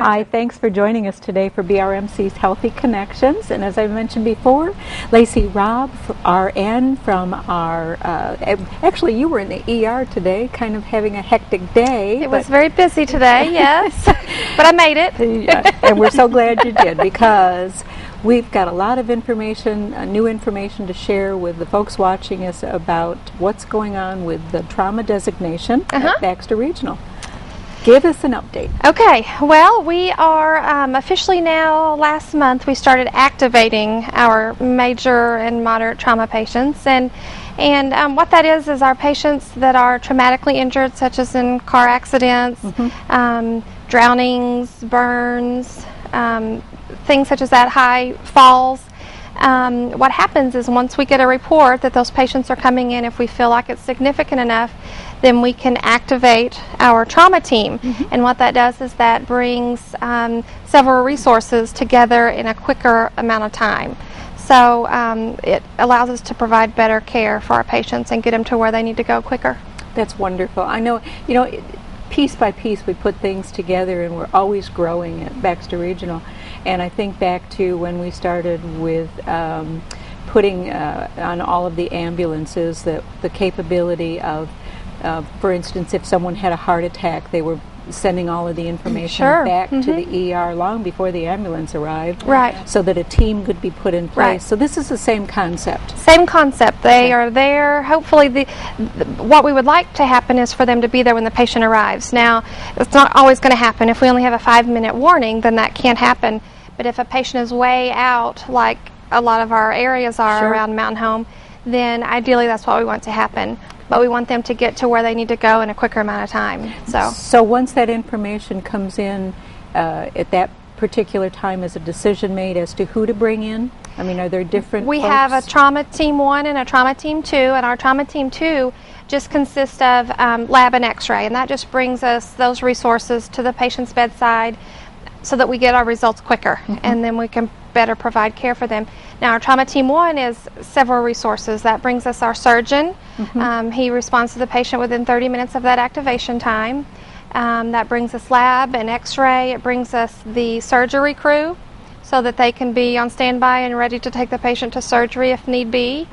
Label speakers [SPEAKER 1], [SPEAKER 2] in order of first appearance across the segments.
[SPEAKER 1] Hi, thanks for joining us today for BRMC's Healthy Connections. And as I mentioned before, Lacy, Robb, RN from our, actually you were in the ER today, kind of having a hectic day.
[SPEAKER 2] It was very busy today, yes, but I made it.
[SPEAKER 1] And we're so glad you did, because we've got a lot of information, new information to share with the folks watching us about what's going on with the trauma designation at Baxter Regional. Give us an update.
[SPEAKER 2] Okay, well, we are officially now, last month, we started activating our major and moderate trauma patients. And what that is our patients that are traumatically injured, such as in car accidents, drownings, burns, things such as that, high falls. What happens is once we get a report that those patients are coming in, if we feel like it's significant enough, then we can activate our trauma team. And what that does is that brings several resources together in a quicker amount of time. So it allows us to provide better care for our patients and get them to where they need to go quicker.
[SPEAKER 1] That's wonderful. I know, piece by piece we put things together, and we're always growing at Baxter Regional. And I think back to when we started with putting on all of the ambulances the capability of, for instance, if someone had a heart attack, they were sending all of the information back to the ER long before the ambulance arrived, so that a team could be put in place. So this is the same concept.
[SPEAKER 2] Same concept. They are there. Hopefully, what we would like to happen is for them to be there when the patient arrives. Now, it's not always going to happen. If we only have a 5-minute warning, then that can't happen. But if a patient is way out, like a lot of our areas are around Mountain Home, then ideally that's what we want to happen. But we want them to get to where they need to go in a quicker amount of time.
[SPEAKER 1] So once that information comes in, at that particular time, is a decision made as to who to bring in? I mean, are there different
[SPEAKER 2] We
[SPEAKER 1] folks?
[SPEAKER 2] have a trauma team 1 and a trauma team 2, and our trauma team 2 just consists of lab and x-ray, and that just brings us those resources to the patient's bedside so that we get our results quicker, and then we can better provide care for them. Now, our trauma team 1 is several resources. That brings us our surgeon. He responds to the patient within 30 minutes of that activation time. That brings us lab and x-ray. It brings us the surgery crew so that they can be on standby and ready to take the patient to surgery if need be.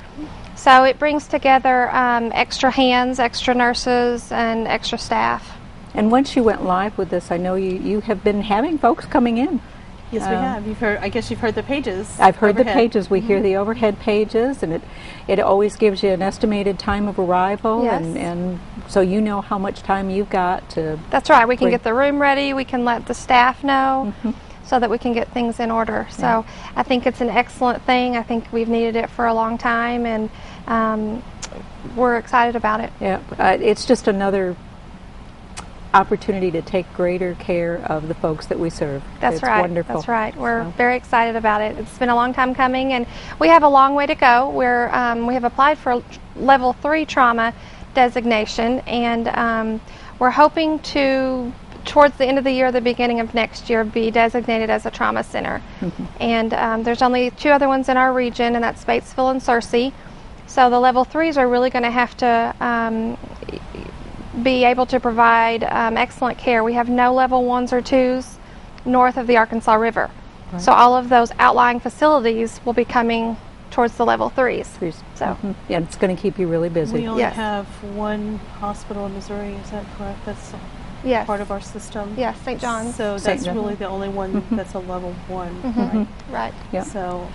[SPEAKER 2] So it brings together extra hands, extra nurses, and extra staff.
[SPEAKER 1] And once you went live with this, I know you have been having folks coming in.
[SPEAKER 3] Yes, we have. You've heard. I guess you've heard the pages.
[SPEAKER 1] I've heard the pages. We hear the overhead pages, and it always gives you an estimated time of arrival, and so you know how much time you've got to.
[SPEAKER 2] That's right. We can get the room ready. We can let the staff know, so that we can get things in order. So I think it's an excellent thing. I think we've needed it for a long time, and we're excited about it.
[SPEAKER 1] Yeah, it's just another opportunity to take greater care of the folks that we serve.
[SPEAKER 2] That's right.
[SPEAKER 1] Wonderful.
[SPEAKER 2] That's right. We're very excited about it. It's been a long time coming, and we have a long way to go. We have applied for level 3 trauma designation, and we're hoping to, towards the end of the year, the beginning of next year, be designated as a trauma center. And there's only 2 other ones in our region, and that's Batesville and Searcy. So the level 3s are really going to have to be able to provide excellent care. We have no level 1s or 2s north of the Arkansas River. So all of those outlying facilities will be coming towards the level 3s. So
[SPEAKER 1] yeah, it's going to keep you really busy.
[SPEAKER 3] We only have 1 hospital in Missouri, is that correct? That's part of our system?
[SPEAKER 2] Yes, St. John's.
[SPEAKER 3] So that's really the only one that's a level 1,
[SPEAKER 2] right?
[SPEAKER 1] Yeah.
[SPEAKER 3] So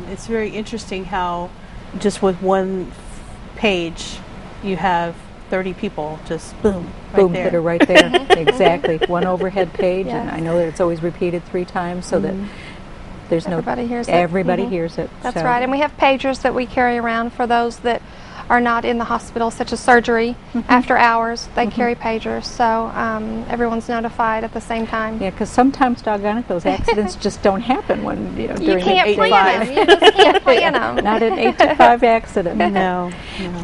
[SPEAKER 3] it's very interesting how just with 1 page you have 30 people just boom,
[SPEAKER 1] that are right there. Exactly. 1 overhead page, and I know that it's always repeated 3 times so that there's
[SPEAKER 2] everybody hears it.
[SPEAKER 1] Everybody hears it.
[SPEAKER 2] That's right. And we have pagers that we carry around for those that are not in the hospital, such as surgery. After hours, they carry pagers, so everyone's notified at the same time.
[SPEAKER 1] Yeah, because sometimes, doggone it, those accidents just don't happen when during
[SPEAKER 2] you can't
[SPEAKER 1] the 8 to 5.
[SPEAKER 2] plan them. You just can't plan them.
[SPEAKER 1] Not an 8 to 5 accident.
[SPEAKER 3] No.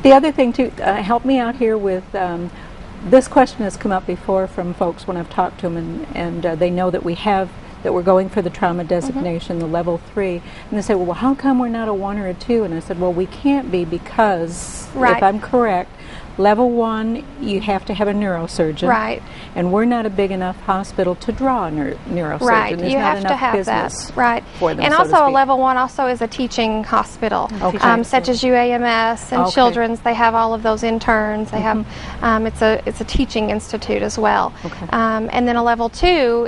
[SPEAKER 1] The other thing too, help me out here with. This question has come up before from folks when I've talked to them, and they know that we're going for the trauma designation, the level 3, and they say, well, how come we're not a 1 or a 2? And I said, well, we can't be because, if I'm correct, Level 1, you have to have a neurosurgeon.
[SPEAKER 2] Right.
[SPEAKER 1] And we're not a big enough hospital to draw a neurosurgeon.
[SPEAKER 2] Right.
[SPEAKER 1] There's
[SPEAKER 2] You
[SPEAKER 1] not
[SPEAKER 2] have
[SPEAKER 1] enough
[SPEAKER 2] to have
[SPEAKER 1] business
[SPEAKER 2] that. Right.
[SPEAKER 1] for them,
[SPEAKER 2] And
[SPEAKER 1] so to
[SPEAKER 2] also a
[SPEAKER 1] speak.
[SPEAKER 2] level 1 also is a teaching hospital,
[SPEAKER 1] Okay.
[SPEAKER 2] such as UAMS and
[SPEAKER 1] Okay.
[SPEAKER 2] Children's. They have all of those interns. They have it's a teaching institute as well.
[SPEAKER 1] Okay.
[SPEAKER 2] And then a level 2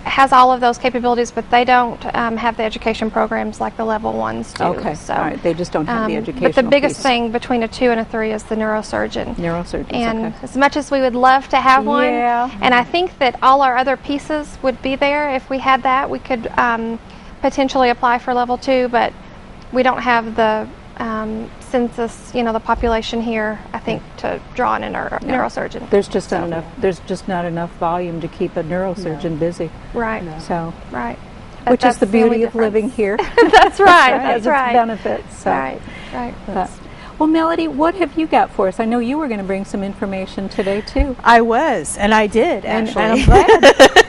[SPEAKER 2] has all of those capabilities, but they don't have the education programs like the level 1s do.
[SPEAKER 1] Okay.
[SPEAKER 2] So,
[SPEAKER 1] All right. They just don't have the educational
[SPEAKER 2] but the biggest
[SPEAKER 1] piece.
[SPEAKER 2] thing between a 2 and a 3 is the neurosurgeon.
[SPEAKER 1] Neurosurgeons.
[SPEAKER 2] And
[SPEAKER 1] okay.
[SPEAKER 2] as much as we would love to have one,
[SPEAKER 1] Yeah.
[SPEAKER 2] and I think that all our other pieces would be there if we had that, we could potentially apply for level 2, but we don't have the census, the population here, I think, to draw in a neurosurgeon.
[SPEAKER 1] There's just not enough. There's just not enough volume to keep a neurosurgeon busy.
[SPEAKER 2] Right.
[SPEAKER 1] So,
[SPEAKER 2] Right.
[SPEAKER 1] which is the
[SPEAKER 2] That's only
[SPEAKER 1] beauty of living
[SPEAKER 2] difference.
[SPEAKER 1] here.
[SPEAKER 2] That's right.
[SPEAKER 1] Has
[SPEAKER 2] That's right.
[SPEAKER 1] its benefits. So.
[SPEAKER 2] Right. Right.
[SPEAKER 1] But, well, Melody, what have you got for us? I know you were going to bring some information today too.
[SPEAKER 3] I was, and I did
[SPEAKER 1] And
[SPEAKER 3] actually.
[SPEAKER 1] I'm glad.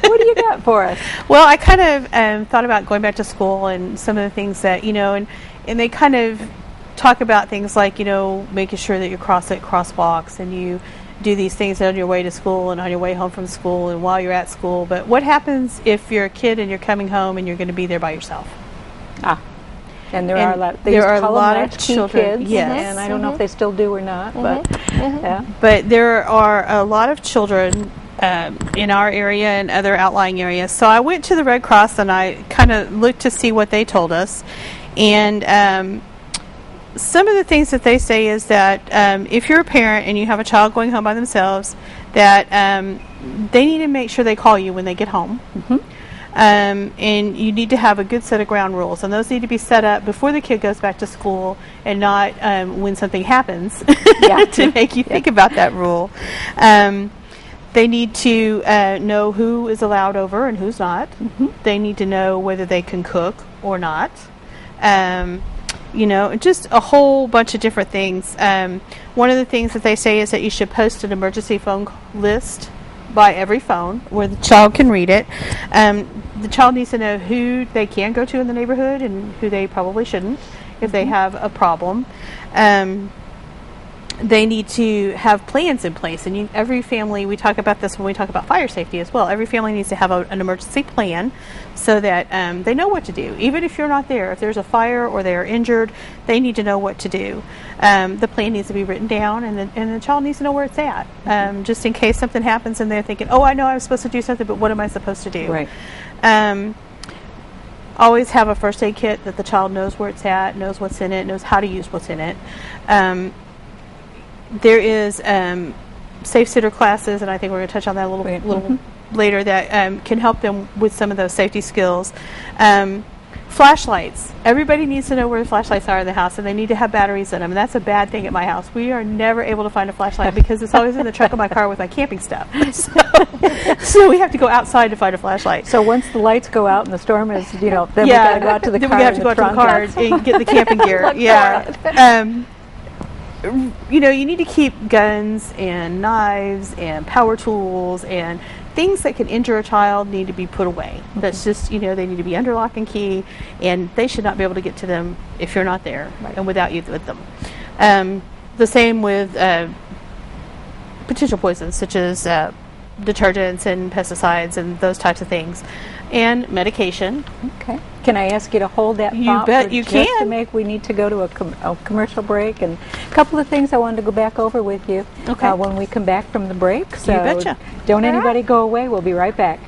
[SPEAKER 1] What do you got for us?
[SPEAKER 3] Well, I kind of thought about going back to school and some of the things that, and they kind of talk about things like, making sure that you cross at crosswalks and you do these things on your way to school and on your way home from school and while you're at school. But what happens if you're a kid and you're coming home and you're going to be there by yourself?
[SPEAKER 1] And there
[SPEAKER 3] And
[SPEAKER 1] are a lot. They
[SPEAKER 3] there
[SPEAKER 1] used to
[SPEAKER 3] are a
[SPEAKER 1] call
[SPEAKER 3] lot
[SPEAKER 1] them
[SPEAKER 3] of
[SPEAKER 1] latchkey
[SPEAKER 3] children,
[SPEAKER 1] kids,
[SPEAKER 3] yes.
[SPEAKER 1] and I don't know if they still do or not. But yeah.
[SPEAKER 3] But there are a lot of children in our area and other outlying areas. So I went to the Red Cross and I kind of looked to see what they told us. And some of the things that they say is that if you're a parent and you have a child going home by themselves, that they need to make sure they call you when they get home. And you need to have a good set of ground rules, and those need to be set up before the kid goes back to school and not when something happens to make you think about that rule. They need to know who is allowed over and who's not. They need to know whether they can cook or not. Just a whole bunch of different things. One of the things that they say is that you should post an emergency phone list by every phone where the child can read it. The child needs to know who they can go to in the neighborhood and who they probably shouldn't if they have a problem. They need to have plans in place, and every family, we talk about this when we talk about fire safety as well, every family needs to have an emergency plan so that they know what to do. Even if you're not there, if there's a fire or they're injured, they need to know what to do. The plan needs to be written down, and the child needs to know where it's at, just in case something happens and they're thinking, oh, I know I'm supposed to do something, but what am I supposed to do?
[SPEAKER 1] Right.
[SPEAKER 3] Always have a first aid kit that the child knows where it's at, knows what's in it, knows how to use what's in it. There is safe sitter classes, and I think we're going to touch on that a little later, that can help them with some of those safety skills. Flashlights. Everybody needs to know where the flashlights are in the house, and they need to have batteries in them. And that's a bad thing at my house. We are never able to find a flashlight because it's always in the trunk of my car with my camping stuff. So we have to go outside to find a flashlight.
[SPEAKER 1] So once the lights go out and the storm is, then we got to go out to the car.
[SPEAKER 3] Then we have to go out to the car and get the camping gear. You need to keep guns and knives and power tools and things that can injure a child need to be put away. That's just, they need to be under lock and key, and they should not be able to get to them if you're not there and without you with them. The same with potential poisons such as detergents and pesticides and those types of things, and medication.
[SPEAKER 1] Okay. Can I ask you to hold that
[SPEAKER 3] You
[SPEAKER 1] thought
[SPEAKER 3] bet
[SPEAKER 1] for
[SPEAKER 3] you
[SPEAKER 1] just
[SPEAKER 3] can.
[SPEAKER 1] to make? We need to go to a commercial break, and a couple of things I wanted to go back over with you
[SPEAKER 3] Okay.
[SPEAKER 1] when we come back from the break. So
[SPEAKER 3] betcha.
[SPEAKER 1] don't anybody go away. We'll be right back.